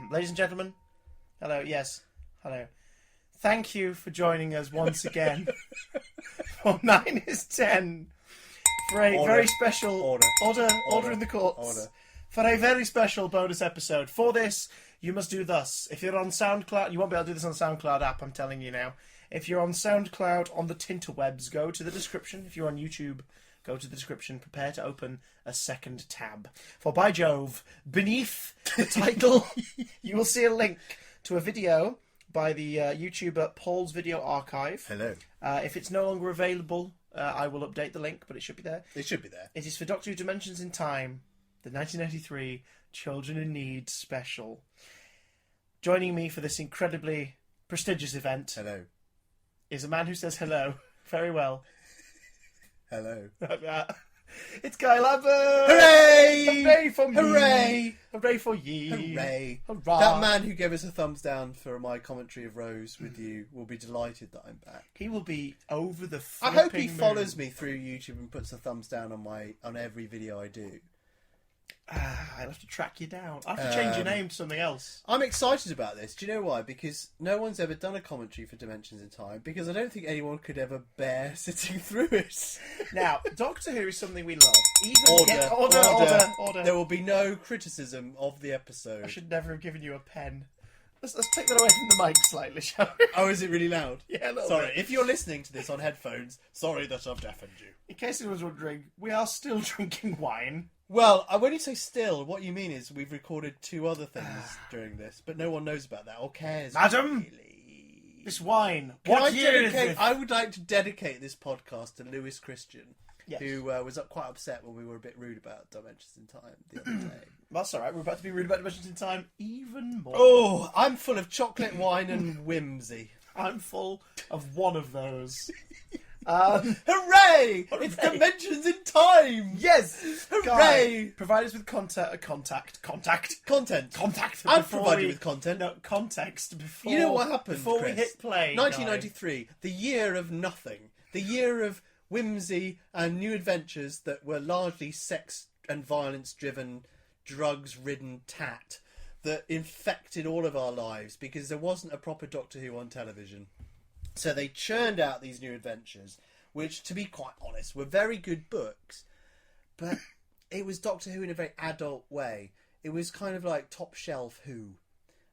Ladies and gentlemen, hello, yes, hello. Thank you for joining us once again for 9 is 10 for a very special... Order in the courts. For a very special bonus episode. For this, you must do thus. If you're on SoundCloud, you won't be able to do this on the SoundCloud app, I'm telling you now. If you're on SoundCloud, on the Tinterwebs, go to the description. If you're on YouTube, go to the description. Prepare to open a second tab. For by Jove, beneath the title, you will see a link to a video by the YouTuber Paul's Video Archive. Hello. If it's no longer available, I will update the link, but it should be there. It should be there. It is for Doctor Who Dimensions in Time, the 1993 Children in Need special. Joining me for this incredibly prestigious event... Hello. ...is a man who says hello very well. Hello. It's Guy Lambert! Hooray! Hooray for me! Hooray! Hooray for ye! Hooray! Hurrah! That man who gave us a thumbs down for my commentary of Rose with you will be delighted that I'm back. He will be over the I hope he moon. follows me through YouTube and puts a thumbs down on every video I do. I'll have to track you down. I have to change your name to something else. I'm excited about this. Do you know why? Because no one's ever done a commentary for Dimensions in Time, because I don't think anyone could ever bear sitting through it. Now, Doctor Who is something we love. Even order. There will be no criticism of the episode. I should never have given you a pen. Let's take that away from the mic slightly, shall we? Oh, is it really loud? Yeah, a little Sorry, bit. if you're listening to this on headphones, sorry that I've deafened you. In case anyone was wondering, we are still drinking wine. Well, when you say still, what you mean is we've recorded 2 other things during this, but no one knows about that or cares. Madam! Really. This wine. Can What year is it? I would like to dedicate this podcast to Lewis Christian, Yes. who was quite upset when we were a bit rude about Dimensions in Time the other day. That's alright, we're about to be rude about Dimensions in Time even more. Oh, I'm full of chocolate, wine and whimsy. I'm full of one of those. Hooray! It's Dimensions in Time! Yes! Hooray! Guy, provide us with contact. Content. I'll provide you with content. No, context before... You know what happened, Before Chris? we hit play, 1993, the year of nothing. The year of whimsy and new adventures that were largely sex and violence-driven, drugs-ridden tat that infected all of our lives because there wasn't a proper Doctor Who on television. So they churned out these new adventures, which, to be quite honest, were very good books, but it was Doctor Who in a very adult way. It was kind of like top shelf Who.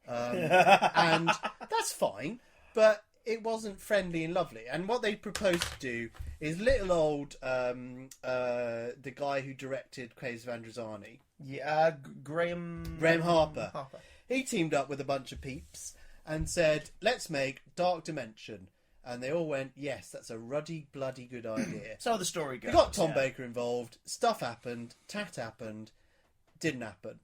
And that's fine, but it wasn't friendly and lovely. And what they proposed to do is little old, the guy who directed Caves of Androzani. Yeah, Graham Harper. He teamed up with a bunch of peeps and said, let's make Dark Dimension. And they all went, yes, that's a ruddy, bloody good idea. So the story goes. We got Tom Baker involved. Stuff happened. Tat happened. Didn't happen.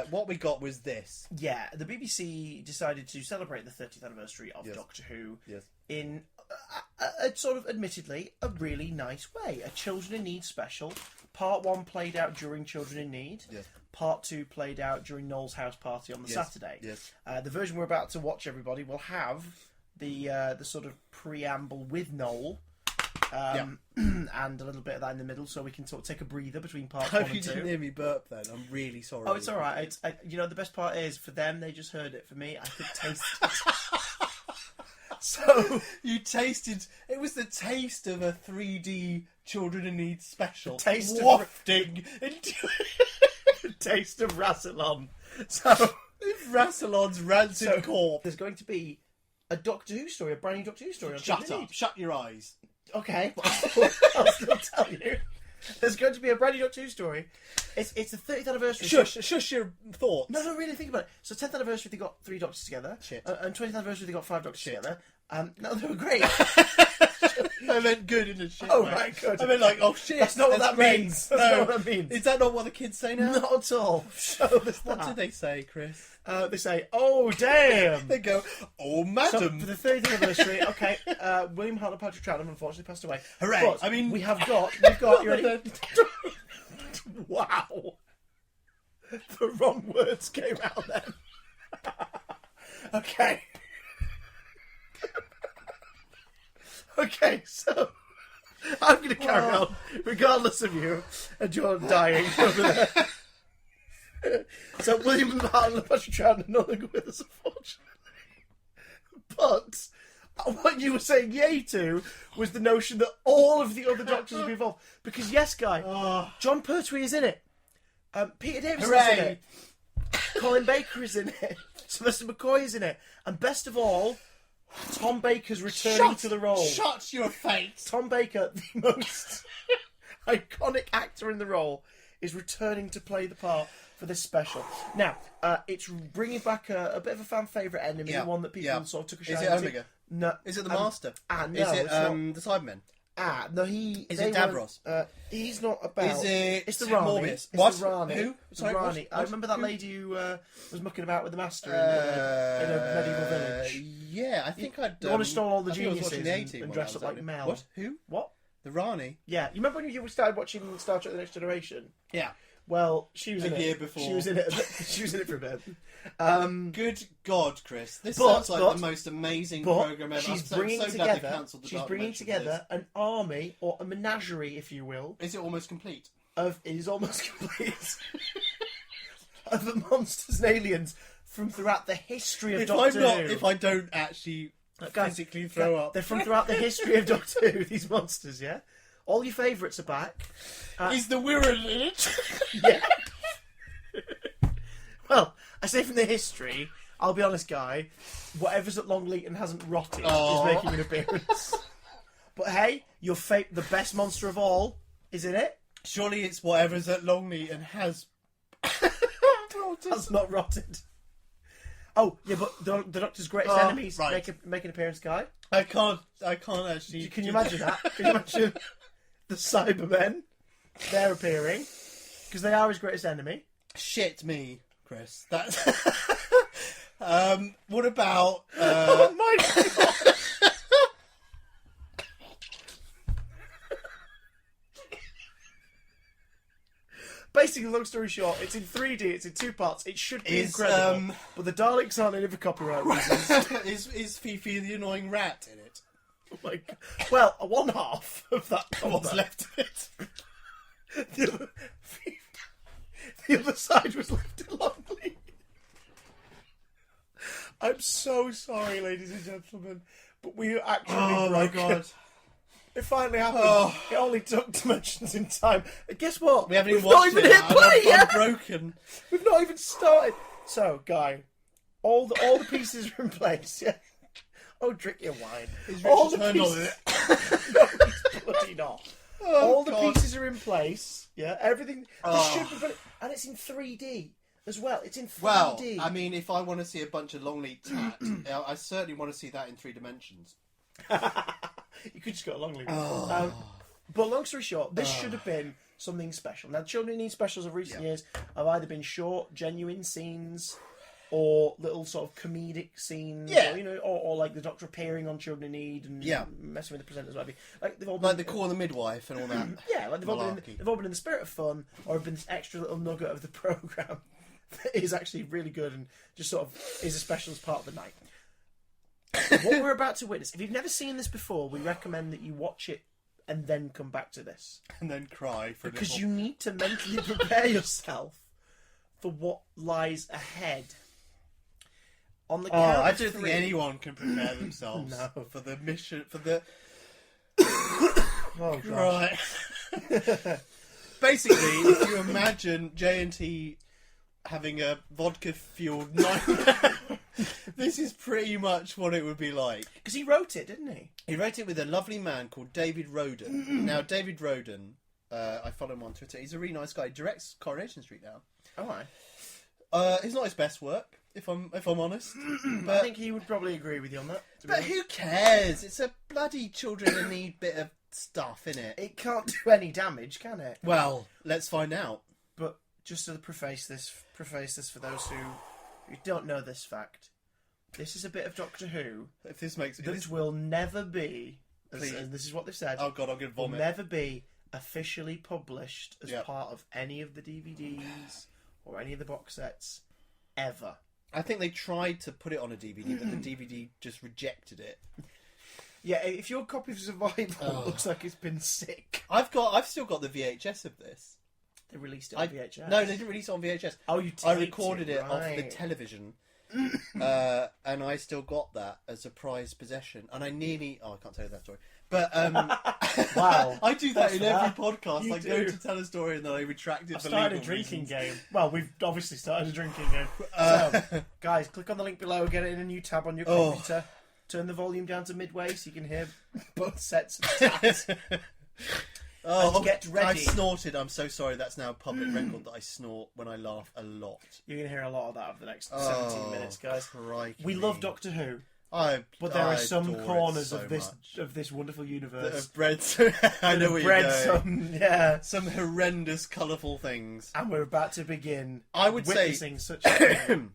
What we got was this. Yeah, the BBC decided to celebrate the 30th anniversary of Doctor Who in a sort of, admittedly, a really nice way. A Children in Need special. Part 1 played out during Children in Need. Yes. Part 2 played out during Noel's house party on the Saturday. Yes. The version we're about to watch, everybody, will have the sort of preamble with Noel. And a little bit of that in the middle, so we can sort of take a breather between parts 1 and 2. I hope you didn't hear me burp then. I'm really sorry. Oh, it's all right. You know, the best part is, for them, they just heard it. For me, I could taste it. So you tasted. It was the taste of a 3D Children in Need special. Taste wafting into the taste of Rassilon. So Rassilon's rancid corpse. There's going to be a Doctor Who story, a brand new Doctor Who story. Shut up. Shut your eyes. Okay, I'll still tell you. There's going to be a brand new Doctor Who story. It's the 30th anniversary. Shush your thoughts. No, really think about it. So 10th anniversary, they got 3 Doctors together. Shit. And 20th anniversary, they got 5 Doctors together. No, they were great. I meant good in a shit Oh, way. right, good. I meant like, oh shit. That's not what that great. means. That's not what that means. Is that not what the kids say now? Not at all. Show us that. What do they say, Chris? They say, oh, damn. They go, oh, So, madam. for the 30th anniversary, okay, William Hartnell Patrick Troughton unfortunately passed away. Hooray. But I mean... we've got, you ready? Wow. The wrong words came out then. Okay. Okay, so I'm going to carry on, regardless of you and you're dying over there. So William and Martin and Patrick Troughton are no longer with us, unfortunately. But what you were saying yay to was the notion that all of the other Doctors would be involved. Because yes, Guy, John Pertwee is in it. Peter Davison is in it. Colin Baker is in it. Sylvester McCoy is in it. And best of all, Tom Baker's returning to the role. Shut your face. Tom Baker, the most iconic actor in the role, is returning to play the part for this special. Now, it's bringing back a bit of a fan favourite enemy, one that people sort of took a shine into. Is it Omega? No. Is it the Master? No, is it the Cybermen? No, Is it Davros? He's not about... Is it... It's the Rani. Morbius? It's What? the Rani. Who? Sorry, Rani. what? I remember that lady who was mucking about with the Master in a medieval village. Yeah, I think I'd... The one who stole all the I think I was geniuses watching the and 80 dressed up when I like was Mel. What? Who? What? The Rani? Yeah. You remember when you started watching Star Trek The Next Generation? Yeah. Well, she was A in year it. before. She was in it. She was in it for a bit. Good God, Chris! This sounds like the most amazing program ever. She's I'm bringing so glad they together. cancelled the She's Dark bringing Dimension for together an army or a menagerie, if you will. this. Is it almost complete? It is almost complete. Of the monsters and aliens from throughout the history of Doctor Who. If I don't actually physically throw up, They're from throughout the history of Doctor Who. These monsters, yeah. All your favourites are back. Is the Wirral in it? Yeah. Well, I say from the history. I'll be honest, Guy. Whatever's at Longleat and hasn't rotted is making an appearance. But hey, the best monster of all is in it. Surely it's whatever's at Longleat and has Has not rotted. Oh yeah, but the Doctor's greatest enemies make an appearance, Guy. I can't actually. Can you imagine that? Can you imagine the Cybermen? They're appearing because they are his greatest enemy. Shit me, Chris. That's. What about? Oh my God. Basically, long story short, it's in 3D, it's in 2 parts, it should be incredible, but the Daleks aren't in it for copyright reasons. Is Fifi the annoying rat in it? Oh my God. Well, one half of that. What's left of it? The other side was left in Longley. I'm so sorry, ladies and gentlemen, but we actually broke my God. It finally happened. It only took dimensions in time. And guess what? We haven't even not watched even it. hit play yet. I'm broken. We've not even started. So, Guy, all the pieces are in place. Yeah. Oh, drink your wine. Is all Richard the turned on pieces. it? No, he's bloody not. All the God. pieces are in place. Yeah, everything. This should be funny. And it's in 3D as well. It's in 3D. Well, I mean, if I want to see a bunch of Longleat tat, I certainly want to see that in 3 dimensions. You could just go along with it. But long story short, this should have been something special. Now, Children in Need specials of recent years have either been short, genuine scenes, or little sort of comedic scenes, or like the Doctor appearing on Children in Need and messing with the presenters, whatever. Like they've all been, Like the Call of the Midwife and all that. Yeah, like they've all been in the spirit of fun, or have been this extra little nugget of the program that is actually really good and just sort of is a special as part of the night. What we're about to witness, if you've never seen this before, we recommend that you watch it and then come back to this. And then cry for a Because little. you need to mentally prepare yourself for what lies ahead. On the count I of don't 3, think anyone can prepare themselves No. for the mission, for the... Oh, gosh. Right. Basically, if you imagine J&T having a vodka-fueled nightmare, this is pretty much what it would be like. Because he wrote it, didn't he? He wrote it with a lovely man called David Roden. Now, David Roden, I follow him on Twitter. He's a really nice guy. He directs Coronation Street now. Oh, aye. It's not his best work, if I'm honest. I think he would probably agree with you on that. But who cares? It's a bloody Children in Need bit of stuff, innit? It can't do any damage, can it? Well, let's find out. But just to preface this for those who don't know this fact, this is a bit of Doctor Who If this makes it, that will never be, as Please. this is what they've said, oh god, I'm gonna will vomit. never be officially published as Yep. part of any of the DVDs or any of the box sets ever. I think they tried to put it on a DVD, but the DVD just rejected it. Yeah, if your copy of Survival looks like it's been sick. I've still got the VHS of this. They released it on VHS. No, they didn't release it on VHS. Oh, you taped I recorded it off right. the television. And I still got that as a prized possession. And I nearly... Oh, I can't tell you that story. But Wow. I do that in every that. podcast. You I do. go to tell a story and then I retract it I for started a legal drinking reasons. game. Well, we've obviously started a drinking game. So, guys, click on the link below, get it in a new tab on your computer. Turn the volume down to midway so you can hear both sets of stats. And get ready. I snorted. I'm so sorry. That's now a public record that I snort when I laugh a lot. You're going to hear a lot of that over the next 17 minutes, guys. Crikey. We love Doctor Who. But There are some corners of this wonderful that universe have bred. I know where you're going. Some horrendous, colourful things. And we're about to begin. I would witnessing say, such. A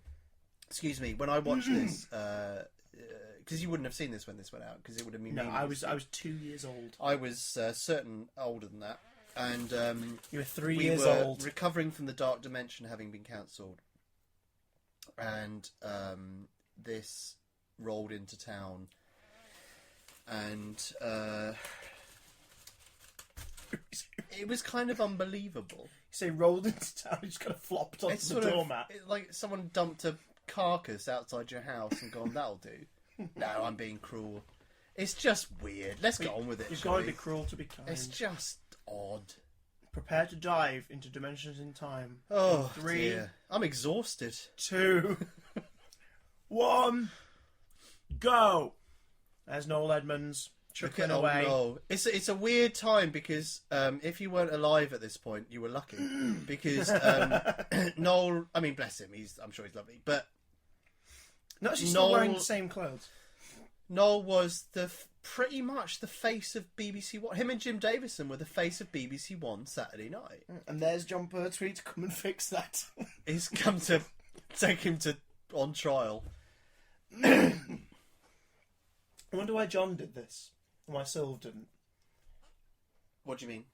excuse me, when I watched this, because you wouldn't have seen this when this went out, because it would have been. No, I was 2 years old. I was certain older than that, and you were 3 we years were old. recovering from the Dark Dimension having been cancelled, and this rolled into town, and it was kind of unbelievable. You say rolled into town, you just kind of flopped onto the doormat. Like someone dumped a carcass outside your house and gone, that'll do. No, I'm being cruel. It's just weird. Let's get on with it. You've got to be cruel to be kind. It's just odd. Prepare to dive into dimensions in time. Oh, 3, dear. I'm exhausted. 2, 1, go. There's Noel Edmonds chuckling away. No. It's a weird time because if you weren't alive at this point, you were lucky. Because Noel, I mean, bless him, I'm sure he's lovely, but No, she's still wearing the same clothes. Noel was pretty much the face of BBC One. Him and Jim Davison were the face of BBC One Saturday night. And there's John Pertwee to come and fix that. He's come to take him on trial. I wonder why John did this and why Sylv didn't. What do you mean?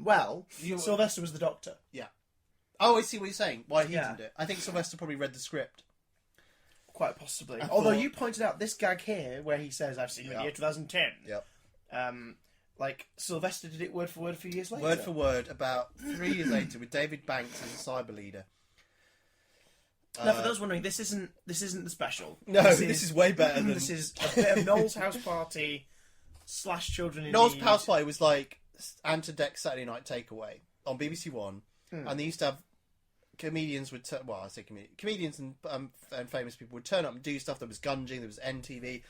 Well, Sylvester was the Doctor. Yeah. Oh, I see what you're saying. Why he Yeah. didn't do it. I think Sylvester probably read the script. Quite possibly. I Although thought- you pointed out this gag here where he says, I've seen you in the year 2010. Yep. Like, Sylvester did it word for word a few years later. Word for word, about 3 years later, with David Banks as a cyber leader. Now, for those wondering, this isn't the special. No, this is way better than... This is a bit of Noel's House Party / Children in Noel's Need. House Party was like Ante Deck Saturday Night Takeaway on BBC One, and they used to have comedians would comedians and famous people would turn up and do stuff. There was Gunging, there was NTV.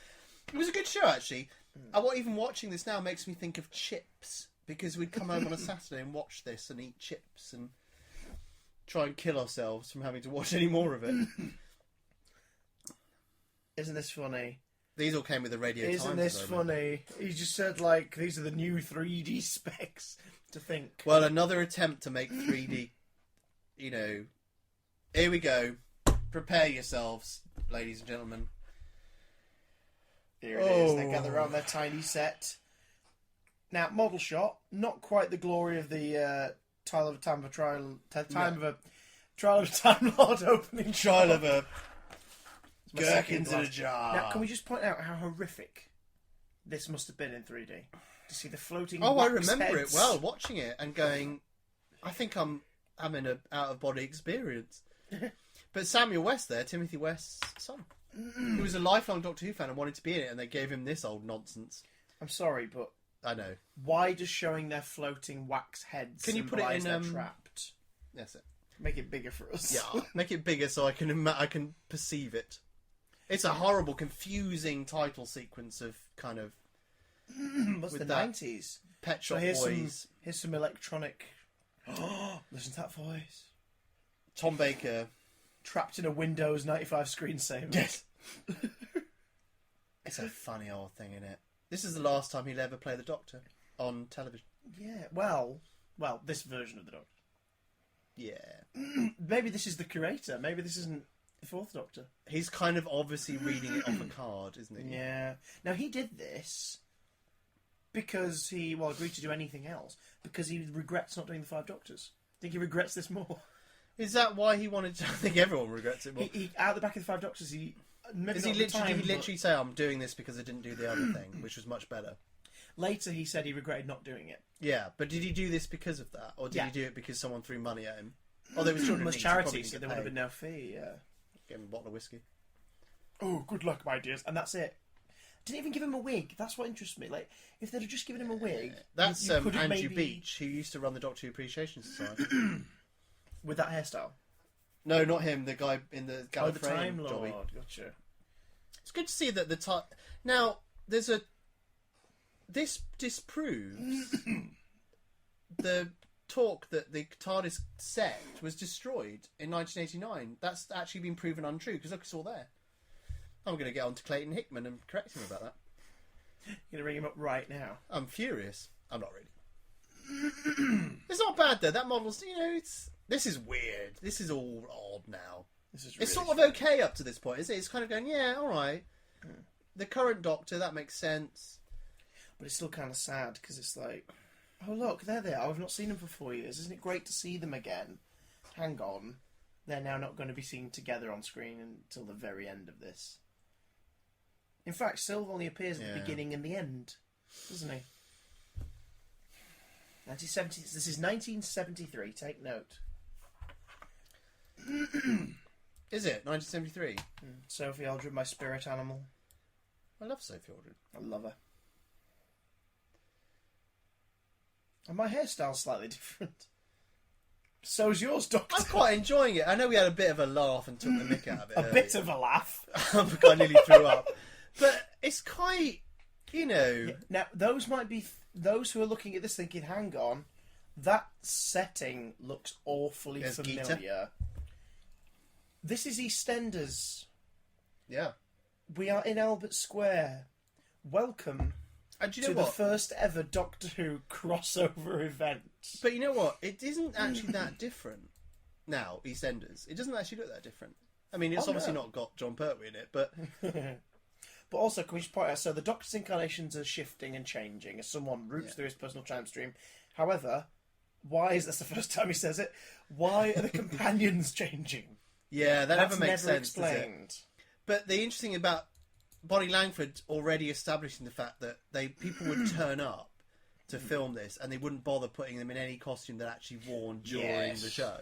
It was a good show actually. And even watching this now makes me think of Chips, because we'd come home on a Saturday and watch this and eat chips and try and kill ourselves from having to watch any more of it. Isn't this funny? These all came with the Radio Times. Isn't this funny? He just said, like, these are the new 3D specs to think. Well, another attempt to make 3D, here we go. Prepare yourselves, ladies and gentlemen. Here it is. They gather around their tiny set. Now, model shot, not quite the glory of the Trial of a Time Lord opening Trial shot. of a My gherkins second in a glass. jar. Now, can we just point out how horrific this must have been in 3D? To see the floating Oh, I wax remember heads. it well, watching it and going, I think I'm having an out-of-body experience. But Samuel West there, Timothy West's son, he was a lifelong Doctor Who fan and wanted to be in it, and they gave him this old nonsense. I'm sorry, but I know. why does showing their floating wax heads Can you put it in, they're trapped? That's it. Make it bigger for us. Yeah, make it bigger so I can perceive it. It's a horrible, confusing title sequence of kind of What's with the that 90s? Pet Shop here's Boys. some electronic. Listen to that voice. Tom Baker. Trapped in a Windows 95 screensaver. Yes. It's a funny old thing, isn't it? This is the last time he'll ever play the Doctor on television. Yeah. Well, this version of the Doctor. Yeah. Maybe this is the curator. Maybe this isn't the Fourth Doctor. He's kind of obviously reading it off a card, isn't he? Yeah. Now he did this because he agreed to do anything else because he regrets not doing the Five Doctors. I think he regrets this more. Is that why he wanted to? I think everyone regrets it more. He out the back of the Five Doctors, maybe Does not he at the time, literally say, I'm doing this because I didn't do the other thing, which was much better? Later, he said he regretted not doing it. Yeah, but did he do this because of that, or did Yeah. he do it because someone threw money at him? Oh, there was children. It was charity, so there would have been no fee. Yeah. Give him a bottle of whiskey. Oh, good luck, my dears, and that's it. Didn't even give him a wig. That's what interests me. Like, if they'd have just given him a wig, that's you could have Andrew maybe... Beach, who used to run the Doctor Who Appreciation Society. with that hairstyle. No, not him. The guy in the Oh, the Gallifreyan Time jobby. Lord. Gotcha. It's good to see that the time. Now, there's a. This disproves the talk that the TARDIS sect was destroyed in 1989. That's actually been proven untrue because look, it's all there. I'm going to get on to Clayton Hickman and correct him about that. You're going to ring him up right now. I'm furious. I'm not really. It's not bad though. That model's, this is weird. This is all odd now. This is really It's sort of strange. okay up to this point, is it? It's kind of going, yeah, all right. The current Doctor, that makes sense. But it's still kind of sad because it's like, oh look, there they are. I've not seen them for 4 years. Isn't it great to see them again? Hang on, they're now not going to be seen together on screen until the very end of this. In fact, Sylve only appears at the beginning and the end, doesn't he? 1970. This is 1973. Take note. Is it 1973? Sophie Aldred, my spirit animal. I love Sophie Aldred. I love her. And my hairstyle's slightly different. So's yours, Doctor. I'm quite enjoying it. I know we had a bit of a laugh and took the mick out of it. A bit of a laugh. I nearly threw up. But it's quite, Now, those might be those who are looking at this thinking, hang on, that setting looks awfully There's familiar. Gita. This is EastEnders. Yeah. We are in Albert Square. Welcome And do you to know the what? first ever Doctor Who crossover event. But you know what? It isn't actually that different now, EastEnders. It doesn't actually look that different. I mean, it's obviously not got John Pertwee in it, but... But also, can we just point out, so the Doctor's incarnations are shifting and changing as someone roots through his personal time stream. However, why is this the first time he says it? Why are the companions changing? Yeah, that That's never makes sense, explained. does it? But the interesting about Bonnie Langford already establishing the fact that people would turn up to film this and they wouldn't bother putting them in any costume that actually worn during the show.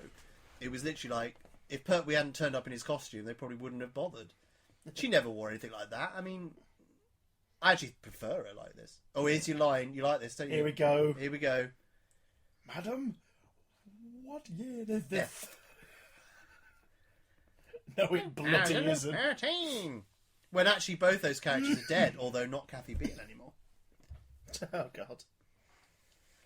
It was literally like, if Pertwee hadn't turned up in his costume, they probably wouldn't have bothered. She never wore anything like that. I mean, I actually prefer it like this. Oh, here's your line. You like this, don't you? Here we go. Here we go. Madam, what year is this? No, it bloody isn't. 13. When actually both those characters are dead, although not Kathy Beale anymore. Oh, God.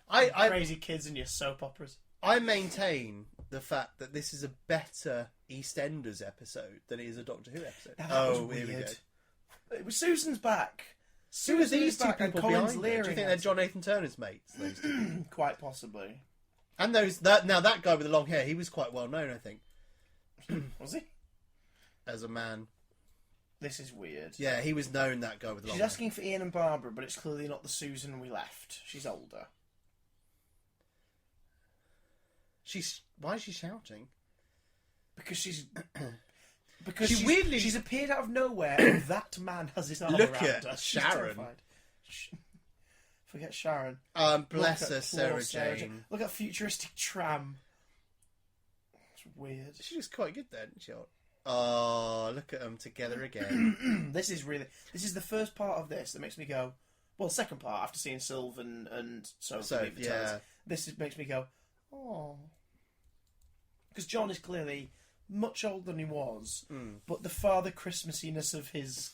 I Crazy kids in your soap operas. I maintain the fact that this is a better EastEnders episode than it is a Doctor Who episode. Now, that was here we go. weird. It was Susan's back. Who are Susan these is two back and people Colin's behind there? Do you leering think at they're John Nathan Turner's mates? Those two? him. Quite possibly. And that guy with the long hair, he was quite well known, I think, Was he? as a man. This is weird. Yeah, he was known, that guy with the long She's hair. asking for Ian and Barbara, but it's clearly not the Susan we left. She's older. Why is she shouting? Because she's... Because she's appeared out of nowhere and that man has his arm Look around at her. She's Sharon. terrified. Forget Sharon. Bless Look her, at Sarah poor Jane. Look at futuristic tram. It's weird. She was quite good then, she. Oh, look at them together again. This is the first part of this that makes me go, well, second part after seeing Sylve and Sophie leave the TARDIS, this makes me go, oh, because John is clearly much older than he was, but the Father Christmasiness of his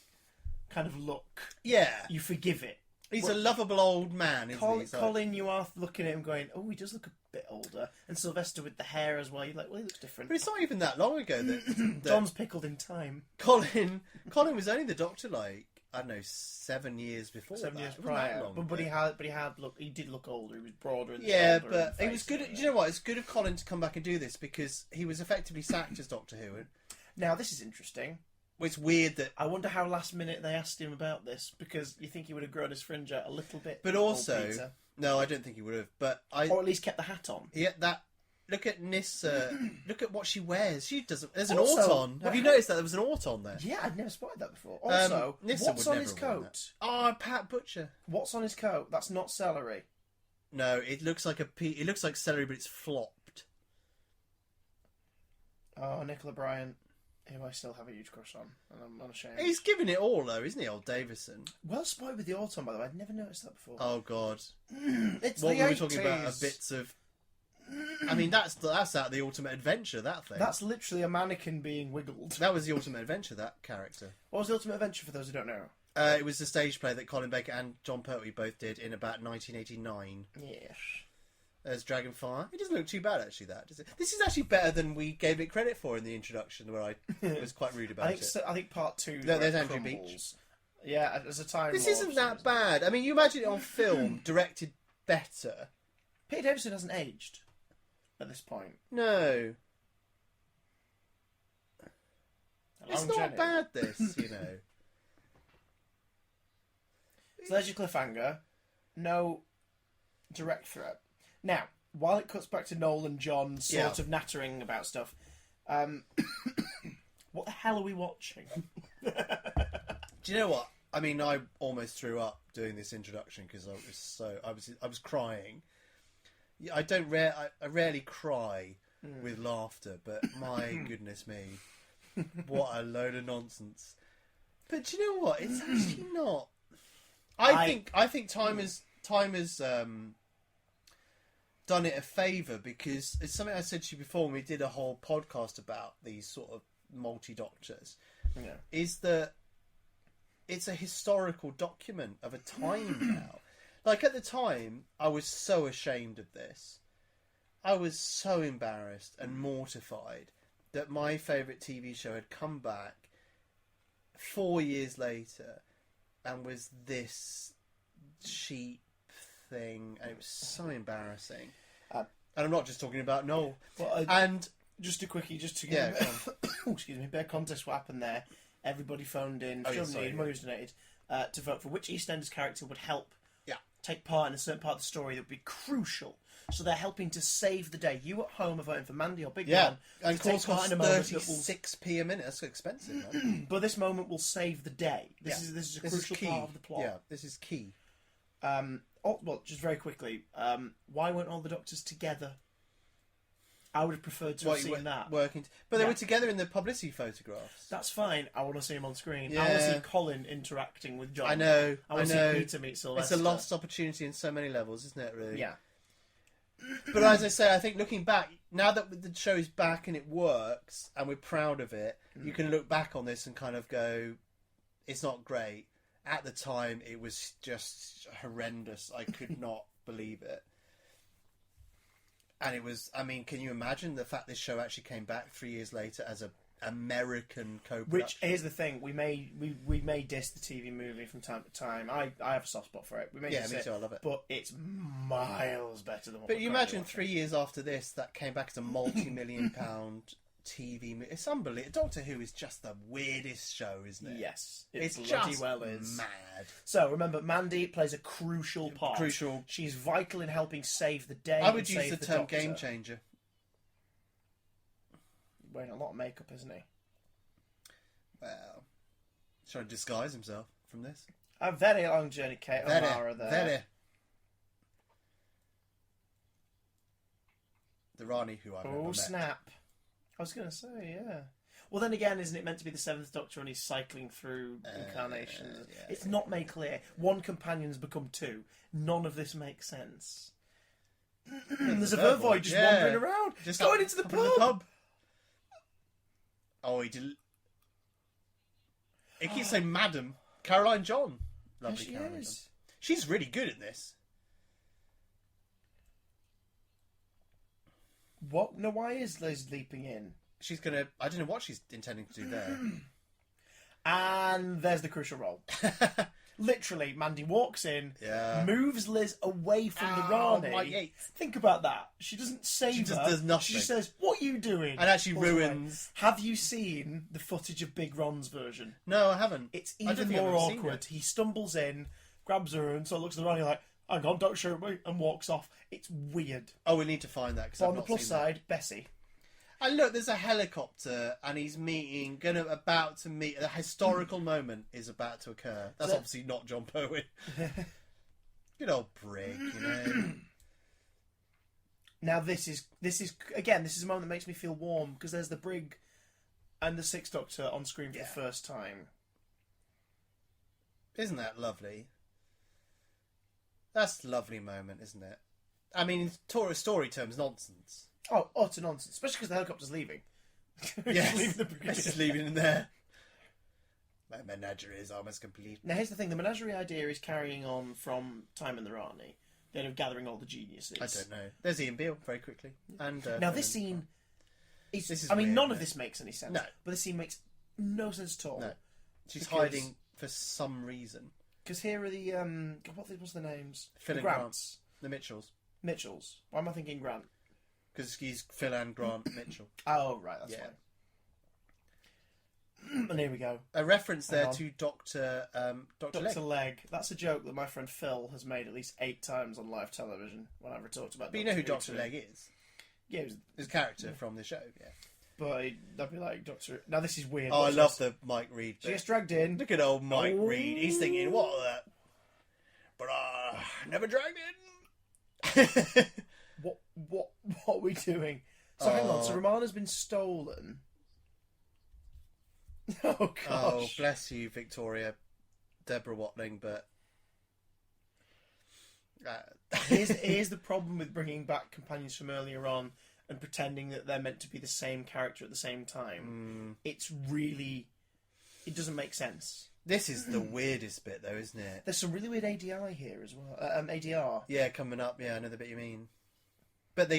kind of look, you forgive it. He's a lovable old man, isn't he? Colin, you are looking at him going, oh, he does look a bit older. And Sylvester with the hair as well, you're like, well, he looks different. But it's not even that long ago that John's pickled in time. Colin was only the Doctor, like, I don't know, 7 years before. 7 years It wasn't that prior. long But he did look older. He was broader in the yeah, shoulder but and it was face good. and Do you know what? It's good of Colin to come back and do this because he was effectively sacked as Doctor Who. Now, this is interesting. It's weird that... I wonder how last minute they asked him about this, because you think he would have grown his fringe out a little bit. But also... No, I don't think he would have. But or at least kept the hat on. Yeah, that Look at Nissa. Look at what she wears. She doesn't. There's an Also, auton. Have you noticed that there was an auton there? Yeah, I'd never spotted that before. Also, Nissa what's would on never his have worn coat? Oh, Pat Butcher. What's on his coat? That's not celery. No, it looks like it looks like celery, but it's flopped. Oh, Nicola Bryant, who I still have a huge crush on, and I'm unashamed. He's giving it all, though, isn't he, old Davison? Well spotted with the autumn, by the way. I'd never noticed that before. Oh God. It's What the we were 80s. talking about are bits of. I mean, that's out of the Ultimate Adventure. That thing. That's literally a mannequin being wiggled. That was the Ultimate Adventure. That character. What was the Ultimate Adventure for those who don't know? It was the stage play that Colin Baker and John Pertwee both did in about 1989 Yes. as Dragonfire. It doesn't look too bad, actually, that, does it? This is actually better than we gave it credit for in the introduction, where I was quite rude about it. I think part 2. No, there's where it Andrew crumbles. Beach. Yeah, as a time. This Lord, isn't for that some reason. bad. I mean, you imagine it on film, directed better. Peter Davison hasn't aged at this point. No. It's not Longevity. bad, this, you know. So there's your cliffhanger. No direct threat. Now, while it cuts back to Noel and John sort of nattering about stuff, what the hell are we watching? Do you know what? I mean, I almost threw up doing this introduction because I was crying. Yeah, I rarely cry with laughter, but my goodness me, what a load of nonsense. But do you know what? It's actually not. I think time has done it a favour, because it's something I said to you before when we did a whole podcast about these sort of multi-doctors. Yeah. Is that it's a historical document of a time now. Like, at the time, I was so ashamed of this. I was so embarrassed and mortified that my favourite TV show had come back 4 years later and was this cheap thing, and it was so embarrassing. And I'm not just talking about Noel. Well, and just a quickie, just to yeah, give excuse me, bit of context what happened there. Everybody phoned in, money was donated, to vote for which EastEnders character would help take part in a certain part of the story that would be crucial. So they're helping to save the day. You at home are voting for Mandy or Big Man. And of course, part in a moment that will 36p a minute. That's so expensive, man. But this moment will save the day. This is a crucial part of the plot. Yeah, this is key. Well, just very quickly, why weren't all the Doctors together? I would have preferred to have seen that. But they were together in the publicity photographs. That's fine. I want to see him on screen. Yeah. I want to see Colin interacting with John. I know. I want to see Peter meet Sylvester. It's a lost opportunity in so many levels, isn't it, really? Yeah. But as I say, I think looking back, now that the show is back and it works and we're proud of it, you can look back on this and kind of go, it's not great. At the time, it was just horrendous. I could not believe it. And it was, I mean, can you imagine the fact this show actually came back 3 years later as a American co-production? Which, here's the thing, we may diss the TV movie from time to time. I have a soft spot for it. We may Yeah, diss me it, too, I love it. But it's miles better than what But we're you currently imagine 3 years after this, that came back as a multi-million-pound TV movie. It's unbelievable. Doctor Who is just the weirdest show, isn't it? Yes, It's bloody just well is. mad. So remember, Mandy plays a crucial part. Crucial. She's vital in helping save the day. I would and use save the term Doctor. game changer. Wearing a lot of makeup, isn't he? Well, trying to disguise himself from this. A very long journey, Kate O'Mara there. Very. The Rani who I've never Oh met. snap! I was going to say, yeah. Well, then again, isn't it meant to be the Seventh Doctor and he's cycling through incarnations? Yeah, It's not made clear. One companion's become two. None of this makes sense. There's a Vervoid just wandering around. Just going into the pub. Oh, he did. It keeps saying Madam Caroline John. Lovely She Caroline John. is. She's really good at this. What? No, why is Liz leaping in? She's gonna. I don't know what she's intending to do there. And there's the crucial role. Literally, Mandy walks in, Yeah. moves Liz away from the Oh, Rani. my Yates. Think about that. She doesn't save She just her. does nothing. She just says, "What are you doing?" And actually Walks away. ruins. Have you seen the footage of Big Ron's version? No, I haven't. It's I don't even think I've more ever seen awkward. it. He stumbles in, grabs her, and sort of looks at the Rani like, hang on, don't shoot me, and walks off. It's weird. Oh, we need to find that. But on the plus side, Bessie. And look, there's a helicopter, and he's about to meet. A historical moment is about to occur. That's obviously not John Perwin. Good old prick, you know. Now this is a moment that makes me feel warm because there's the brig and the Sixth Doctor on screen for the first time. Isn't that lovely? That's a lovely moment, isn't it? I mean, in story terms, nonsense. Oh, utter nonsense. Especially because the helicopter's leaving. Yes, leaving the brig. It's just leaving in there. My menagerie is almost complete. Now here's the thing: the menagerie idea is carrying on from Time in the Rani. They're gathering all the geniuses. I don't know. There's Ian Beale very quickly, and now this scene. This is weird, none of this makes any sense. No, but this scene makes no sense at all. No, she's hiding for some reason. Because here are the what's the names? Phil the and Grants. Grant. The Mitchells. Why am I thinking Grant? Because he's Phil and Grant Mitchell. Oh right, that's why. And here we go. A reference there to Dr. Leg. Leg. That's a joke that my friend Phil has made at least 8 times on live television when I've talked about. But you know who Dr. Leg is? Yeah, his character from the show. Yeah. But that'd be like Doctor. Now this is weird. Oh, I love the Mike Reed. She gets dragged in. Look at old Mike Reed. He's thinking, "What that?" But never dragged in. What are we doing? So hang on. So Romana's been stolen. Oh gosh. Oh, bless you, Victoria, Deborah Watling. But here's the problem with bringing back companions from earlier on and pretending that they're meant to be the same character at the same time. It doesn't make sense. This is the weirdest bit, though, isn't it? There's some really weird ADI here as well. ADR. Yeah, coming up. Yeah, I know the bit you mean. But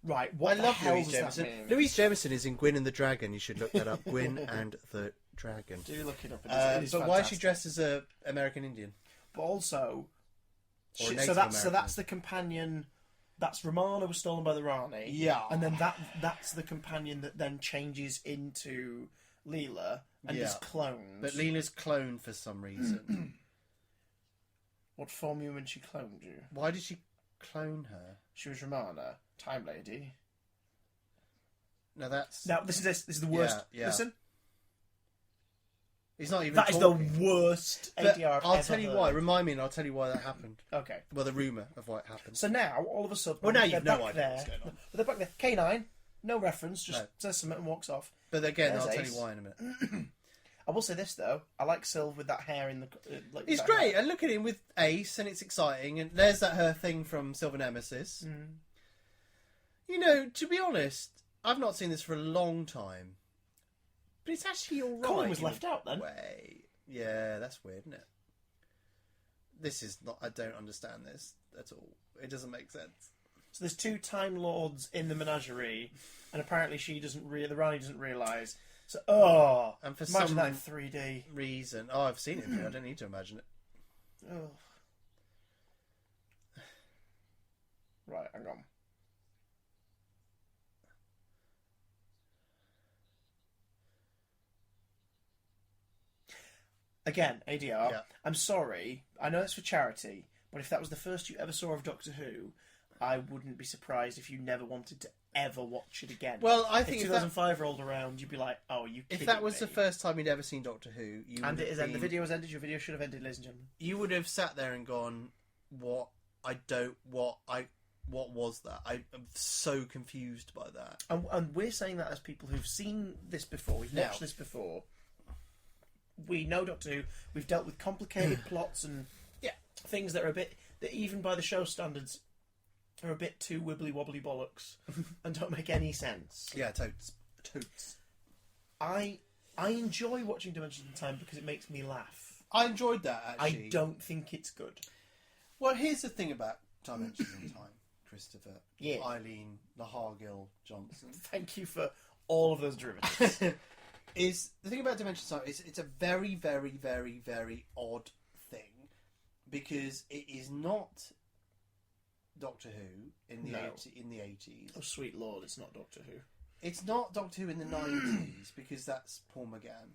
Right, what the hell does that mean? Louise Jameson is in Gwyn and the Dragon. You should look that up. Gwyn and the Dragon. Do look it up. But why is she dressed as an American Indian? But also, Or so that's the companion. That's Romana was stolen by the Rani. Yeah, and then that's the companion that then changes into Leela and is cloned. But Leela's cloned for some reason. What form you when she cloned you? Why did she clone her? She was Romana, Time Lady. Now this is the worst. Yeah. Listen, he's not even. That talking. is the worst ADR I've I'll ever tell you heard. why. Remind me, and I'll tell you why that happened. Okay. Well, the rumor of why it happened. So now, all of a sudden, well, now you've no back idea there, what's going on. But they're back there. K9, no reference, just says something and walks off. But again, There's I'll tell Ace. you why in a minute. I will say this though, I like Sylve with that hair in the. He's great, and look at him with Ace, and it's exciting. And there's that her thing from Silver Nemesis. You know, to be honest, I've not seen this for a long time, but it's actually all right. Colin was left out then. Way. Yeah, that's weird, isn't it? This is not. I don't understand this at all. It doesn't make sense. So there's 2 Time Lords in the menagerie, and apparently the Rani doesn't realise. So, and for imagine some that in 3D reason. Oh, I've seen it. I don't need to imagine it. Oh. Right, hang on. Again, ADR. Yeah. I'm sorry. I know it's for charity, but if that was the first you ever saw of Doctor Who, I wouldn't be surprised if you never wanted to ever watch it again. Well, I think if 2005 rolled around, you'd be like, "Oh, you." If that was the first time you'd ever seen Doctor Who, the video has ended. Your video should have ended, ladies and gentlemen. You would have sat there and gone, "What? What was that? I'm so confused by that." And we're saying that as people who've seen this before, we've watched this before. We know Doctor Who. We've dealt with complicated plots and things that are that even by the show standards are a bit too wibbly wobbly bollocks and don't make any sense. Yeah, totes. I enjoy watching Dimensions in Time because it makes me laugh. I enjoyed that actually. I don't think it's good. Well, here's the thing about Dimensions in Time, Christopher. Yeah. Eileen Nahargill Johnson. Thank you for all of those derivatives. Is the thing about Dimensions in Time? It's a very, very, very, very odd thing because it is not Doctor Who in the 80s. Oh, sweet lord, it's not Doctor Who. It's not Doctor Who in the 90s because that's Paul McGann.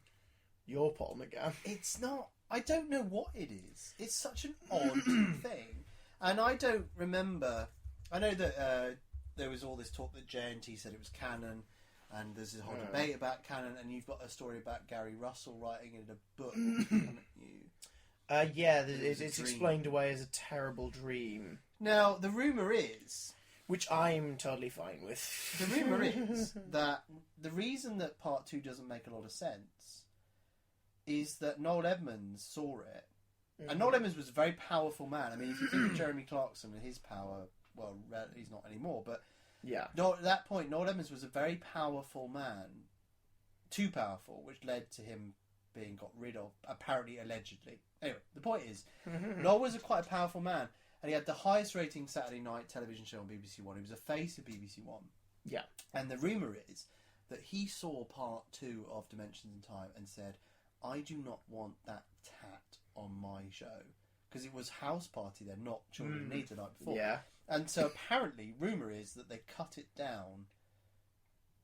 You're Paul McGann. It's not. I don't know what it is. It's such an odd thing, and I don't remember. I know that there was all this talk that JNT said it was canon, and there's this whole debate about canon, and you've got a story about Gary Russell writing in a book. haven't you? Yeah, it's explained away as a terrible dream. Now, the rumour is... Which I'm totally fine with. The rumour is that the reason that Part 2 doesn't make a lot of sense is that Noel Edmonds saw it. And Noel Edmonds was a very powerful man. I mean, if you think of Jeremy Clarkson and his power, well, he's not anymore, but yeah, at that point, Noel Edmonds was a very powerful man. Too powerful, which led to him being got rid of, apparently, allegedly. Anyway, the point is, Noel was quite a powerful man, and he had the highest rating Saturday night television show on BBC One. He was a face of BBC One. Yeah. And the rumour is that he saw Part 2 of Dimensions in Time and said, I do not want that tat on my show. Because it was House Party then, not Children in Need the night before. Yeah. And so apparently, rumour is that they cut it down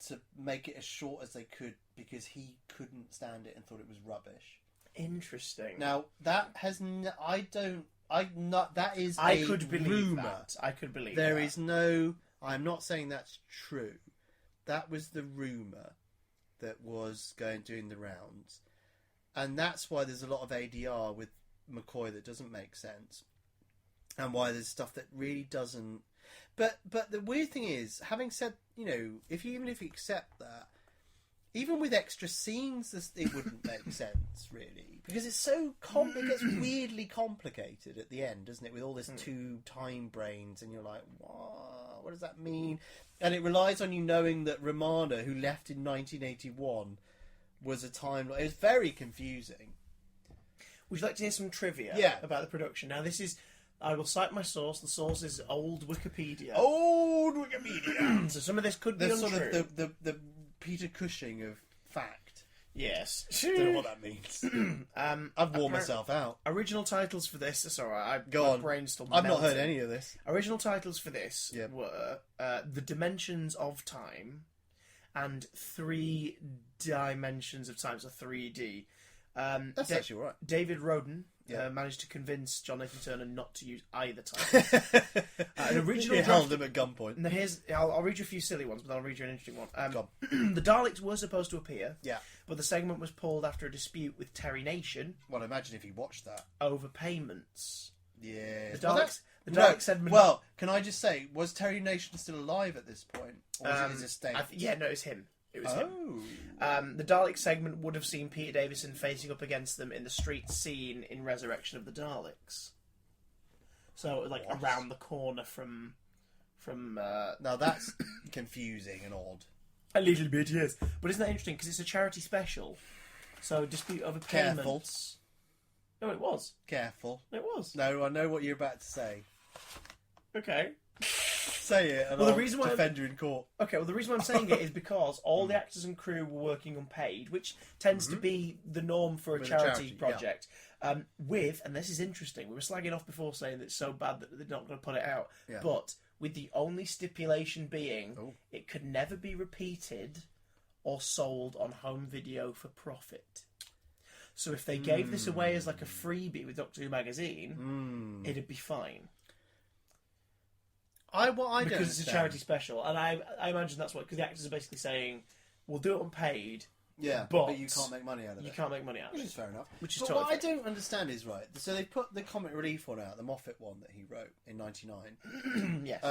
to make it as short as they could because he couldn't stand it and thought it was rubbish. Interesting. Now, that has... that is I a could believe rumour. that. I could believe There that. is no... I'm not saying that's true. That was the rumour that was doing the rounds. And that's why there's a lot of ADR with McCoy that doesn't make sense. And why there's stuff that really doesn't... But the weird thing is, having said, even if you accept that, even with extra scenes, it wouldn't make sense, really. Because it's so... it gets weirdly complicated at the end, doesn't it? With all this two time brains, and you're like, what does that mean? And it relies on you knowing that Romana, who left in 1981, was a time... It was very confusing. Would you like to hear some trivia about the production? Now, this is... I will cite my source. The source is old Wikipedia. Old Wikipedia! So some of this could be untrue. Sort of the Peter Cushing of fact. Yes. Don't know what that means. I've worn myself out. Original titles for this... It's alright. Go on. Brain's still I've melting. not heard any of this. Original titles for this were The Dimensions of Time and 3 Dimensions of Time, so 3D. That's actually all right. David Roden managed to convince John Nathan Turner not to use either title. An original He held him at gunpoint. Now I'll read you a few silly ones, but then I'll read you an interesting one. Go The Daleks were supposed to appear, but the segment was pulled after a dispute with Terry Nation. Well, imagine if he watched that. Over payments. Yeah. The Daleks said... Well, can I just say, was Terry Nation still alive at this point? Or was it his estate? No, it was him. It was him. The Dalek segment would have seen Peter Davison facing up against them in the street scene in Resurrection of the Daleks. So, like, around the corner from... Now, that's confusing and odd. A little bit, yes. But isn't that interesting? Because it's a charity special. So, dispute over payments... Careful. No, it was. Careful. It was. No, I know what you're about to say. Okay. Say it, and I'll defend you in court. Okay, well, the reason why I'm saying it is because all the actors and crew were working unpaid, which tends to be the norm for a charity project. And this is interesting, we were slagging off before saying that it's so bad that they're not going to put it out. Yeah. But with the only stipulation being it could never be repeated or sold on home video for profit. So if they gave this away as like a freebie with Doctor Who magazine, it'd be fine. Because it's a charity special, and I imagine that's what, because the actors are basically saying, we'll do it unpaid, but you can't make money out of it. You can't make money out of it. Which is fair enough. But what I don't understand is, right, so they put the comic relief one out, the Moffat one that he wrote in 99. Yes.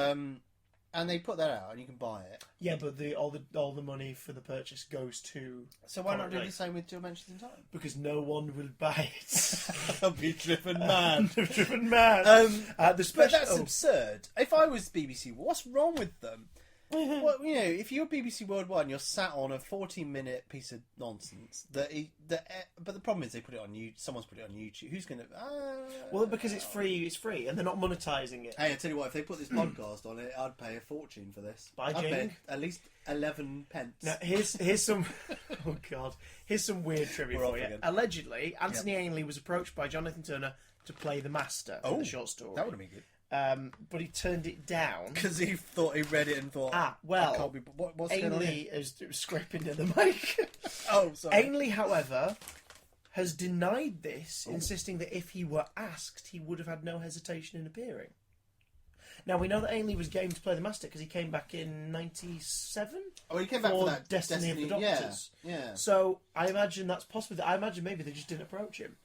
And they put that out, and you can buy it. Yeah, but all the money for the purchase goes to... So why not do the same with Dimensions in Time? Because no one will buy it. They'll be driven mad. Driven mad. But that's absurd. If I was BBC, what's wrong with them? Well, if you're BBC Worldwide and you're sat on a 14-minute piece of nonsense, but the problem is they put it on YouTube. Someone's put it on YouTube. Who's going to? Well, because it's free, and they're not monetising it. Hey, I tell you what, if they put this podcast on it, I'd pay a fortune for this. I'd pay at least 11 pence. Now, here's some. Oh God, here's some weird trivia for you. Again. Allegedly, Anthony Ainley was approached by Jonathan Turner to play the Master in the short story. That would have been good. But he turned it down because he thought he read it and thought, what's Ainley is scraping to the mic. Oh, sorry. Ainley, however, has denied this, insisting that if he were asked, he would have had no hesitation in appearing. Now, we know that Ainley was game to play the Master because he came back in 97? Oh, he came back for that Destiny of the Doctors. Yeah. So, I imagine that's possible. I imagine maybe they just didn't approach him.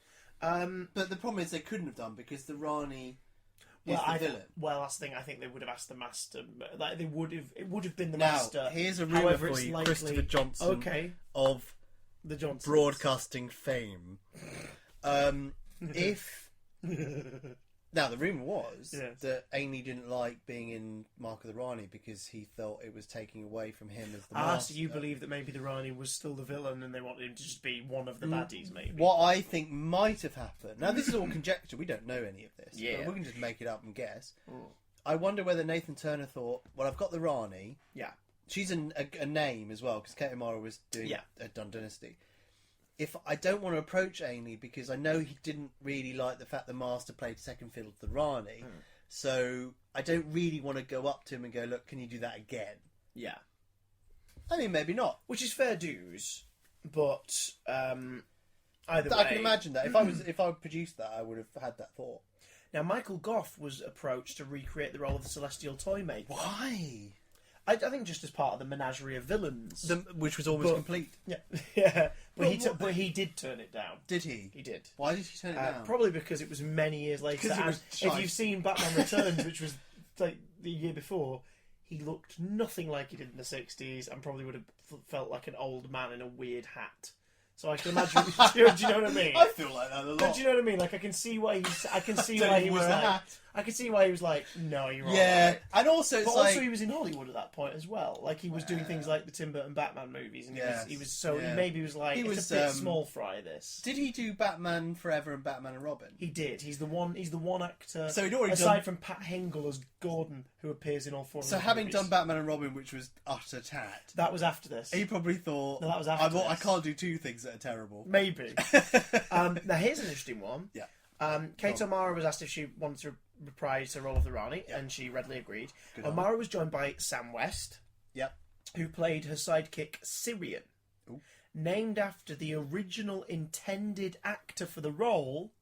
But the problem is they couldn't have done because the Rani is the villain. Well, that's the thing. I think they would have asked the Master. Like, it would have been the Now, Master. here's a rumour for you. Christopher Johnson of the Johnsons. broadcasting fame. If... Now, the rumour was that Ainley didn't like being in Mark of the Rani because he felt it was taking away from him as the Master. So you believe that maybe the Rani was still the villain and they wanted him to just be one of the baddies, maybe? What I think might have happened... Now, this is all conjecture. We don't know any of this. Yeah. But we can just make it up and guess. I wonder whether Nathan Turner thought, well, I've got the Rani. Yeah. She's a name as well, because Kate O'Mara was doing a Dun Dynasty. If I don't want to approach Ainley because I know he didn't really like the fact the Master played second fiddle to the Rani, so I don't really want to go up to him and go, look, can you do that again? Yeah. I mean, maybe not. Which is fair dues, but either way... I can imagine that. If I produced that, I would have had that thought. Now, Michael Gough was approached to recreate the role of the Celestial Toymaker. Why? I think just as part of the menagerie of villains. Which was almost complete. Yeah. Yeah. But he did turn it down. Did he? He did. Why did he turn it down? Probably because it was many years later. If you've seen Batman Returns, which was like the year before, he looked nothing like he did in the 60s and probably would have felt like an old man in a weird hat. So I can imagine. Do you know what I mean? I feel like that a lot. But do you know what I mean? Like I can see why he was like. I can see why he was like, no, you're yeah, right. And also, it's also he was in Hollywood at that point as well. Like he was doing things like the Tim Burton Batman movies, and he was maybe he was like, it's a bit small fry. This did he do Batman Forever and Batman and Robin? He did. He's the one actor. So he'd already aside from Pat Hingle as Gordon, who appears in all four. So having done Batman and Robin, which was utter tat, that was after this. He probably thought that was after. I can't do two things that are terrible. Maybe. Now here's an interesting one. Yeah. Kate O'Mara was asked if she wanted to reprise her role of the Rani, and she readily agreed. O'Mara was joined by Sam West, who played her sidekick Syrian, named after the original intended actor for the role,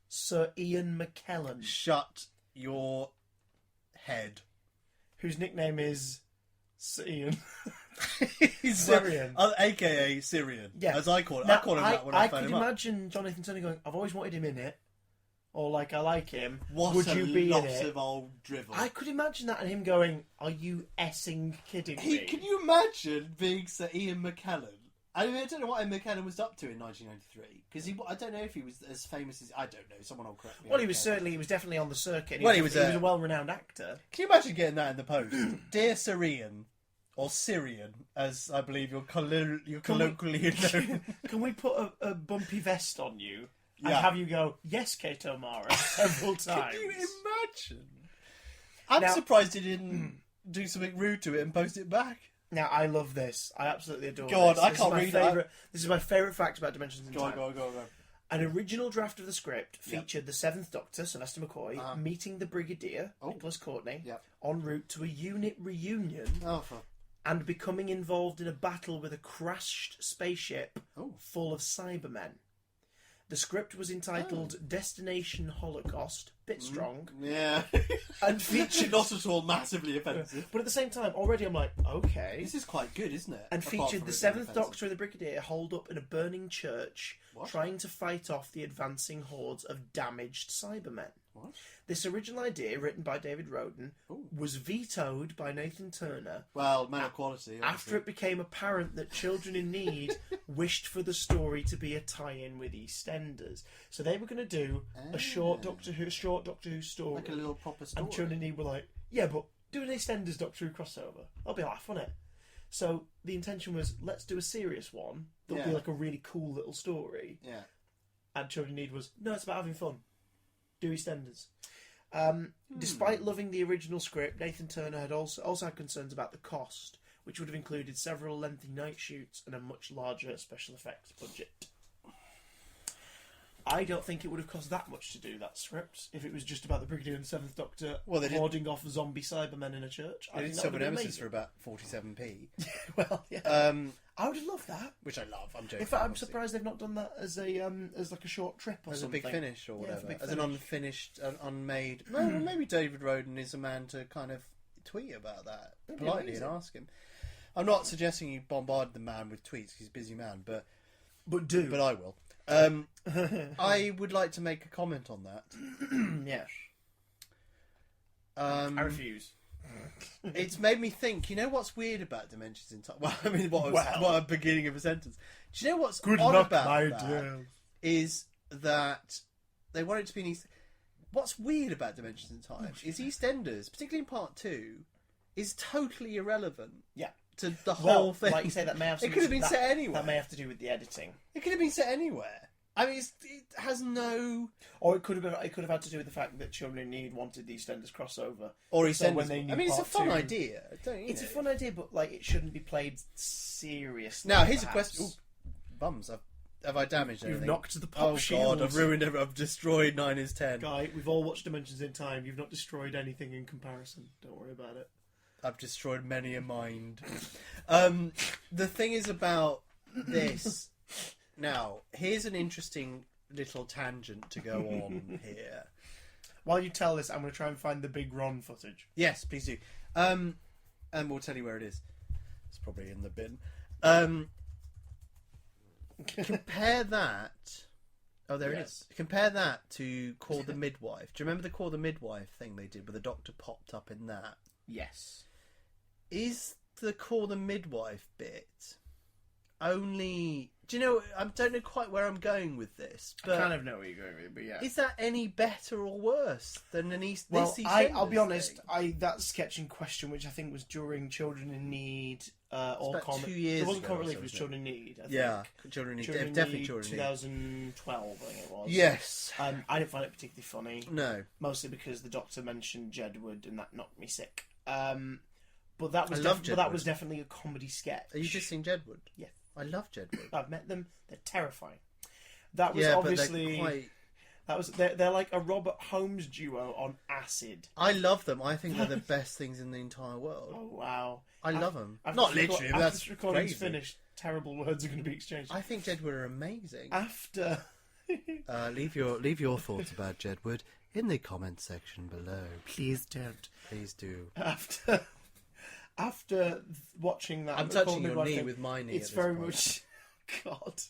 Sir Ian McKellen. Shut your head. Whose nickname is Sir Ian. He's Syrian. AKA Syrian, as I call it. Now, I call him that when I phone him up. I could imagine Jonathan Turner going, I've always wanted him in it. Or like, I like him. Would you be in it? Of old drivel. I could imagine that and him going, are you effing kidding me? Can you imagine being Sir Ian McKellen? I mean, I don't know what Ian McKellen was up to in 1993 because I don't know if he was as famous as I don't know. Someone will correct me. Well, he was definitely on the circuit. He was a well-renowned actor. Can you imagine getting that in the post, dear Sir Ian, or Syrian, as I believe you're colloquially known? Can we put a bumpy vest on you? And have you go, yes, Kate O'Mara, several times. Can you imagine? I'm surprised he didn't do something rude to it and post it back. Now, I love this. I absolutely adore God, this. I can't read it. This is my favourite fact about Dimensions in Time. Go on. An original draft of the script featured the Seventh Doctor, Sylvester McCoy, meeting the Brigadier, Nicholas Courtney, en route to a unit reunion and becoming involved in a battle with a crashed spaceship full of Cybermen. The script was entitled Destination Holocaust, bit strong. Yeah. And featured... Not at all massively offensive. But at the same time, already I'm like, okay. This is quite good, isn't it? And featured the Seventh Doctor and the Brigadier holed up in a burning church trying to fight off the advancing hordes of damaged Cybermen. What? This original idea, written by David Roden, was vetoed by Nathan Turner. Well, man of quality. Obviously. After it became apparent that Children in Need wished for the story to be a tie-in with EastEnders, so they were going to do a short Doctor Who story, like a little proper story. And Children in Need were like, yeah, but do an EastEnders Doctor Who crossover. That'll be a laugh, won't it? So the intention was, let's do a serious one. That'll be like a really cool little story. Yeah. And Children in Need was, no, it's about having fun. Do EastEnders. Despite loving the original script, Nathan Turner had also had concerns about the cost, which would have included several lengthy night shoots and a much larger special effects budget. I don't think it would have cost that much to do that script if it was just about the Brigadier and the Seventh Doctor warding off zombie Cybermen in a church. They did Silver Nemesis for about 47p. Well, yeah. I would love that. Which I love. I'm joking. In fact, I'm obviously. surprised they've not done that as a as like a short trip or As something. a big finish or whatever. big As an finish. unfinished, unmade. Well, maybe David Roden is a man to kind of tweet about that That'd be politely and amazing. ask him. I'm not suggesting you bombard the man with tweets. He's a busy man, but I will. I would like to make a comment on that. Yes. I refuse. It's made me think. You know what's weird about Dimensions in Time? Well, I mean, what a beginning of a sentence. Do you know what's Good odd luck, about my that? dear. Is that they want it to be an East. What's weird about Dimensions in Time is EastEnders, particularly in part 2, is totally irrelevant. Yeah. To the whole thing. Like you say, that may have. It could have been set anywhere. That may have to do with the editing. It could have been set anywhere. I mean, it has no. Or it could have been. It could have had to do with the fact that Children in Need wanted the EastEnders crossover. Or EastEnders. So when they knew it's a part fun 2, idea. Don't you It's know? a fun idea, but like it shouldn't be played seriously. Now here's perhaps. a question. Ooh, bums. Have I damaged anything? You've knocked the pop Oh shield. God! I've ruined everything. I've destroyed 9 is 10. Guy, we've all watched Dimensions in Time. You've not destroyed anything in comparison. Don't worry about it. I've destroyed many a mind. The thing is about this. Now, here's an interesting little tangent to go on here. While you tell this, I'm going to try and find the Big Ron footage. Yes, please do. And we'll tell you where it is. It's probably in the bin. Compare that. Oh, there it is. Compare that to Call the Midwife. Do you remember the Call the Midwife thing they did where the doctor popped up in that? Yes. Is the Call the Midwife bit only... Do you know... I don't know quite where I'm going with this. But I kind of know where you're going with it, but yeah. is that any better or worse than an East... Well, this I'll be EastEnders honest. thing? That sketch in question, which I think was during Children in Need, or about 2 years it wasn't ago or Comic Relief. It was something. Children in Need. I think. Yeah, Children Need... Children in Definitely Need, Children Need. 2012, I think it was. Yes. I didn't find it particularly funny. No. Mostly because the Doctor mentioned Jedward, and that knocked me sick. But that was I love but that Jedward. was definitely a comedy sketch. Are you just seen Jedward? Yeah. I love Jedward. I've met them. They're terrifying. That was Yeah, obviously but they're quite... that was they're like a Robert Holmes duo on acid. I love them. I think they're the best things in the entire world. Oh wow! I love them. After Not this literally, after but that's this recording's crazy. finished, terrible words are going to be exchanged. I think Jedward are amazing. After Leave your thoughts about Jedward in the comment section below. please don't. Please do. After watching that, I'm the Call touching Me your Midwife knee thing, with my knee. It's at this very point. much God.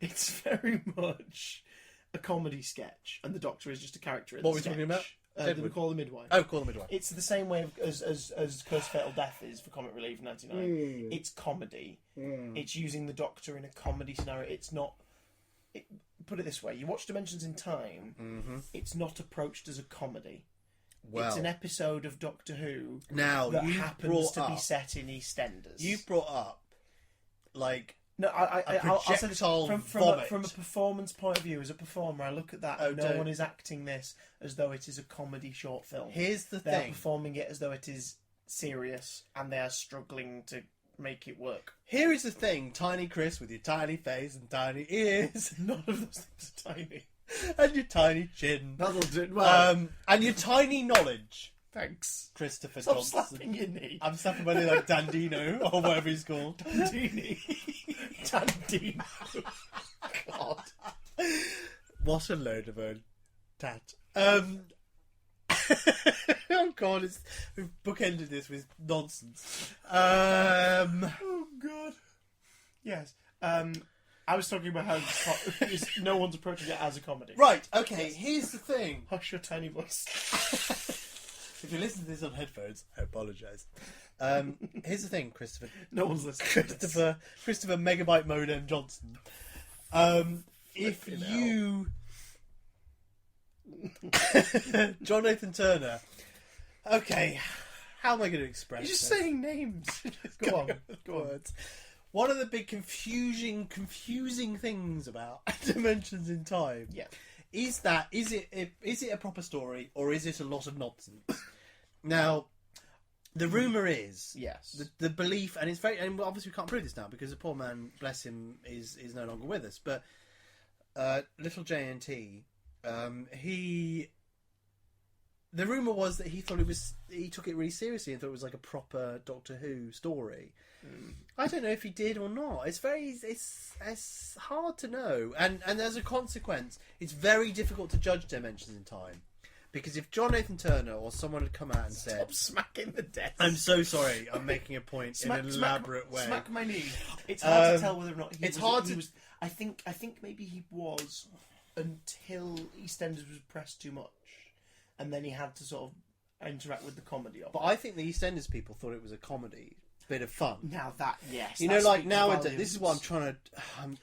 It's very much a comedy sketch, and the Doctor is just a character. In What the were we sketch. talking about? The Jedward. Call the Midwife. Oh, Call the Midwife. It's the same way as Curse Fatal Death is for Comic Relief 99. It's comedy. It's using the Doctor in a comedy scenario. It's not... put it this way. You watch Dimensions in Time, it's not approached as a comedy. Well, It's an episode of Doctor Who now that you happens brought to be up. set in EastEnders. You've brought up like No, I'll say this projectile from vomit. a performance point of view. As a performer, I look at that Oh, and no don't. one is acting this as though it is a comedy short film. Here's the They're thing. performing it as though it is serious, and they are struggling to make it work. Here is the thing, Tiny Chris with your tiny face and tiny ears, None of those things are tiny. and your tiny chin, That'll do well. and your tiny knowledge, Thanks. Christopher Stop Johnson. slapping your knee. I'm slapping my knee like Dandino or whatever he's called. Dandini. Dandino. God. What a load of a tat. Oh God, we've bookended this with nonsense. Oh God. Yes. I was talking about how no one's approaching it as a comedy. Right, okay, here's the thing. Hush your tiny voice. If you listen to this on headphones, I apologise. Here's the thing, Christopher. No one's listening. To this. Christopher Megabyte Modem Johnson. If Flipping you... John Nathan Turner. Okay, how am I going to express You're just this? saying names. Go on. Go on. Words. One of the big confusing things about Dimensions in Time is it a proper story or is it a lot of nonsense? Now, the rumour is Yes. the belief, and it's very, and obviously we can't prove this now because the poor man, bless him, is no longer with us. But little JNT, the rumor was that he took it really seriously and thought it was like a proper Doctor Who story. I don't know if he did or not. It's hard to know, and as a consequence, it's very difficult to judge Dimensions in Time, because if John Nathan Turner or someone had come out and said, "Stop smacking the desk," I'm so sorry, I'm making a point in an elaborate way. Smack my knee. It's hard to tell whether or not he was. I think maybe he was until EastEnders was pressed too much, and then he had to sort of interact with the comedy of it. But I think the EastEnders people thought it was a comedy. Bit of fun. Now that, yes. You know, like nowadays, this is what I'm trying to...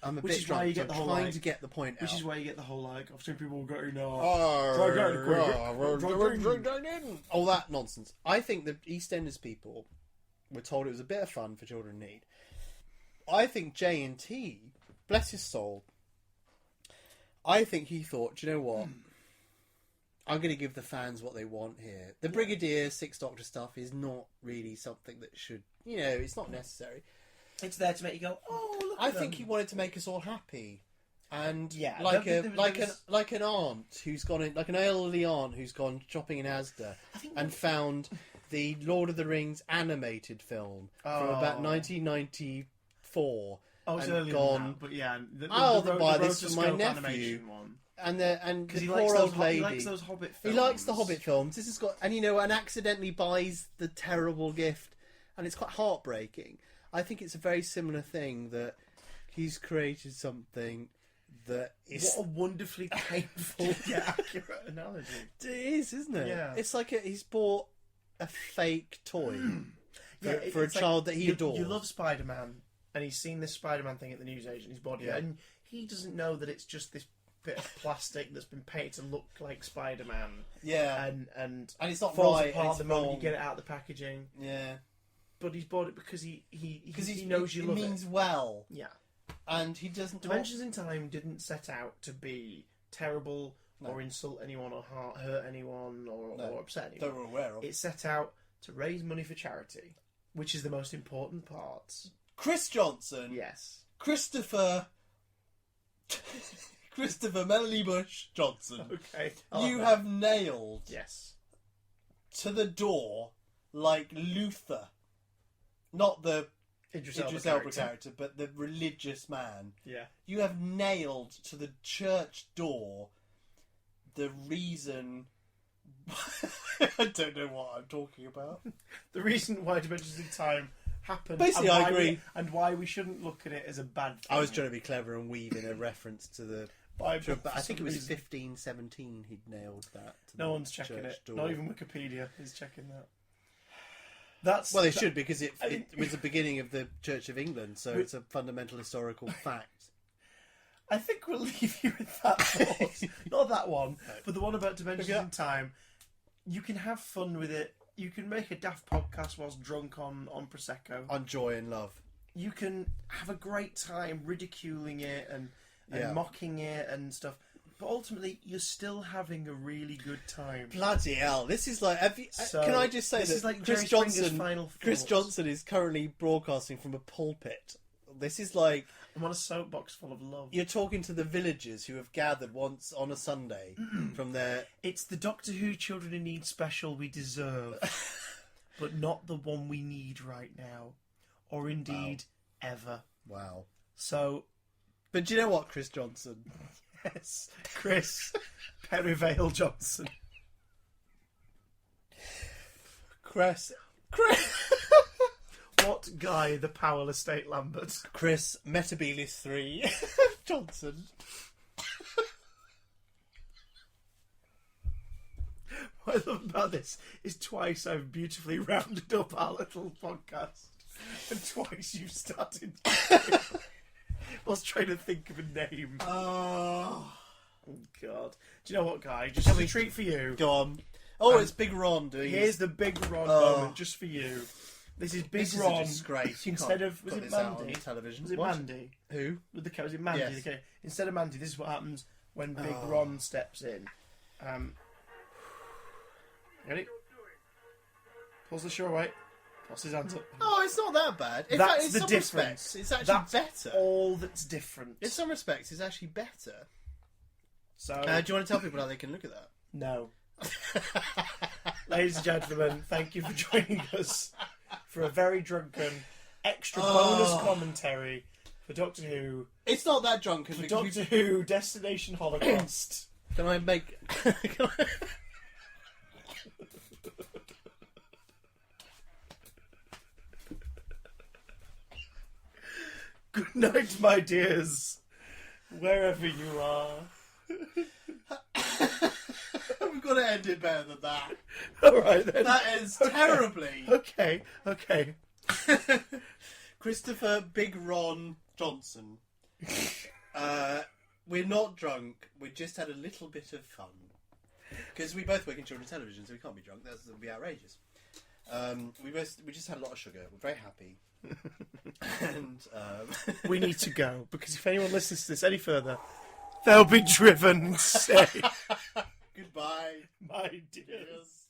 I'm a bit drunk, so I'm trying to get the point out. Which is why you get the whole, like, I've seen people going, all that nonsense. I think the EastEnders people were told it was a bit of fun for children in need. I think J&T, bless his soul, I think he thought, do you know what? I'm going to give the fans what they want here. The Brigadier, Sixth Doctor stuff is not really something that should... You know, it's not necessary. It's there to make you go, oh, look at I think he wanted to make us all happy. And yeah, like an aunt who's gone in, like an elderly aunt who's gone shopping in Asda and found the Lord of the Rings animated film from about 1994. Oh, it's and earlier gone, than that, but yeah. I'll buy this for my nephew. And the poor old lady. He likes those Hobbit films. He likes the Hobbit films. This has got, and you know, and accidentally buys the terrible gift, and it's quite heartbreaking. I think it's a very similar thing that he's created something that is... What a wonderfully painful yet accurate analogy. It is, isn't it? Yeah. It's like he's bought a fake toy for a it's child that he adores. You love Spider-Man, and he's seen this Spider-Man thing at the newsagent, his body, and he doesn't know that it's just this bit of plastic that's been painted to look like Spider-Man. Yeah. And it's not falls right. apart the moment you get it out of the packaging. Yeah. But he's bought it because he knows you love it. It means well. Yeah. And he doesn't... Dimensions in Time didn't set out to be terrible or insult anyone or hurt anyone or upset anyone. That we're aware of. It set out to raise money for charity, which is the most important part. Chris Johnson. Yes. Christopher Melanie Bush Johnson. Okay. You have nailed to the door like Luther. Not the Idris Elba character, but the religious man. Yeah. You have nailed to the church door the reason... I don't know what I'm talking about. The reason why Dimensions in Time happened. Basically, I agree. And why we shouldn't look at it as a bad thing. I was trying to be clever and weave in a reference to the Bible. But I think it was 1517 he'd nailed that. No one's checking it. Door. Not even Wikipedia is checking that. Well, they should, because it was the beginning of the Church of England, so it's a fundamental historical fact. I think we'll leave you with that thought. Not that one, but the one about Dimensions in Time. You can have fun with it. You can make a daft podcast whilst drunk on Prosecco. On joy and love. You can have a great time ridiculing it and mocking it and stuff. But ultimately, you're still having a really good time. Bloody hell! This is like. Can I just say that like Chris Johnson is currently broadcasting from a pulpit. This is like I'm on a soapbox full of love. You're talking to the villagers who have gathered once on a Sunday from their. It's the Doctor Who Children in Need special we deserve, but not the one we need right now, or indeed ever. Wow. So, but do you know what, Chris Johnson? Yes, Chris Perivale Johnson. Chris. What Guy the Powerless State Lambert? Chris Metabilis 3 Johnson. What I love about this is twice I've beautifully rounded up our little podcast, and twice you've started. I was trying to think of a name. Oh God! Do you know what, Guy? Just a treat for you. Go on. Oh, it's Big Ron doing. Here's the Big Ron moment just for you. This is Big Ron. Is a disgrace. Instead of was it Mandy? Television. Was it Mandy? Who? With the cat? Was it Mandy? Yes. Okay. Instead of Mandy, this is what happens when Big Ron steps in. Ready? Pulls the show away. Puts his hands up. Oh, it's not that bad. In That's fact, in the some difference. Respects, it's actually that's better. All that's different. In some respects, it's actually better. So, do you want to tell people how they can look at that? No. Ladies and gentlemen, thank you for joining us for a very drunken extra bonus commentary for Doctor Who. It's not that drunken. For Doctor Who Destination Holocaust. Can I make... Good night, my dears, wherever you are. We've got to end it better than that. All right, then. That is terribly. Okay. Christopher Big Ron Johnson. We're not drunk. We just had a little bit of fun. Because we both work in children's television, so we can't be drunk. That would be outrageous. We just had a lot of sugar. We're very happy. And we need to go, because if anyone listens to this any further, they'll be driven insane. Goodbye, my dears.